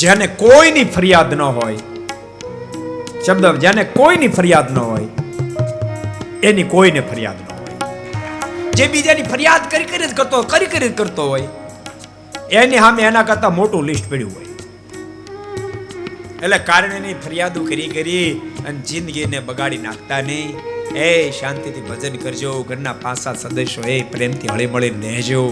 જેને કોઈની ફરિયાદ ન હોય, શબ્દ જેને કોઈની ફરિયાદ ન હોય એની કોઈને ફરિયાદ ન હોય. જે બીજાની ફરિયાદ કરી કરતો હોય એની સામે એના કરતા મોટું લિસ્ટ પડ્યું હોય. એટલે કારણની ફરિયાદો કરી અને જિંદગીને બગાડી નાખતા નહીં. એ શાંતિથી ભજન કરજો. ઘરના 5-7 સદસ્યો એ પ્રેમથી હળી મળીને રહેજો.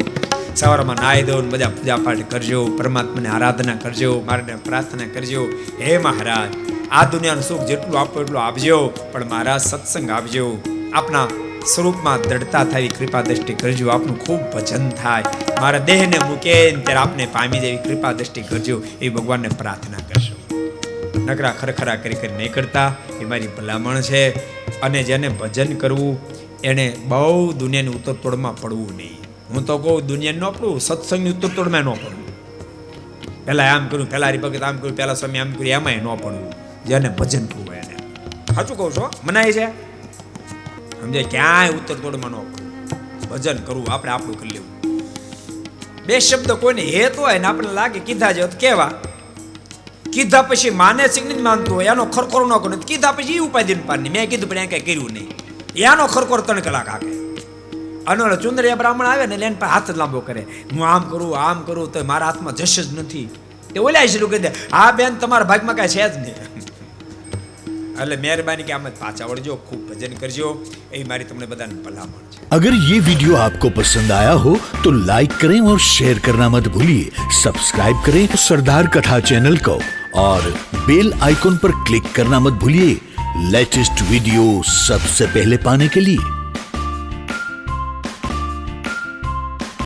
સવારમાં નાહી દો ને બધા પૂજા પાઠ કરજો. પરમાત્માને આરાધના કરજો. મારાને પ્રાર્થના કરજો, હે મહારાજ આ દુનિયાનું સુખ જેટલું આપો એટલું આપજો, પણ મારા સત્સંગ આપજો. આપના સ્વરૂપમાં દ્રઢતા થાય કૃપા દ્રષ્ટિ કરજો. આપનું ખૂબ ભજન થાય. મારા દેહને મૂકે ત્યારે આપને પામી જાય કૃપા દ્રષ્ટિ કરજો. એ ભગવાનને પ્રાર્થના કરશો. નકરા ખરખરા કરી નહીં કરતા. એ મારી ભલામણ છે. અને જેને ભજન કરવું એને બહુ દુનિયાની ઉતરતોડમાં પડવું નહીં. હું તો કહું દુનિયાને ન પડવું, સત્સંગની ઉતરતોડમાં ન પડવું. પહેલા આમ કર્યું, પહેલા હરિભગત આમ કર્યું, પહેલા સ્વામી આમ કર્યું, એમાંય ન પડવું. જેને ભજન કરવું એને સાચું કહું છો, મનાય છે સમજે. ક્યાંય ઉતરતોડમાં ન પડવું. ભજન કરવું, આપણે આપણું કરી લેવું. બે શબ્દ કોઈને હેત હોય ને આપણે લાગે કીધા છે કેવા, કીધા પછી માને છે નહીં માનતું હોય એનો ખરખોર ન કરો. કીધા પછી એ ઉપાધિ પારની મેં કીધું પણ કઈ કર્યું નહીં, એનો ખરખોર 3 કલાક હાકે. અને ચુંદરિયા બ્રાહ્મણ આવે ને એને હાથ લાંબો કરે, હું આમ કરું તો મારા હાથમાં જશ જ નથી. તે ઓલા શરૂ કરી દે, હા બેન તમારા ભાગમાં કાંઈ છે જ નહીં. એટલે મહેરબાની કે આમ જ પાછા વળજો, ખૂબ ભજન કરજો. એ મારી તમને બધાને ભલામણ છે. अगर ये वीडियो आपको पसंद आया हो तो लाइक करें और शेयर करना मत भूलिए. सब्सक्राइब करें सरदार कथा चैनल को और बेल आइकॉन पर क्लिक करना मत भूलिए लेटेस्ट वीडियो सबसे पहले पाने के लिए.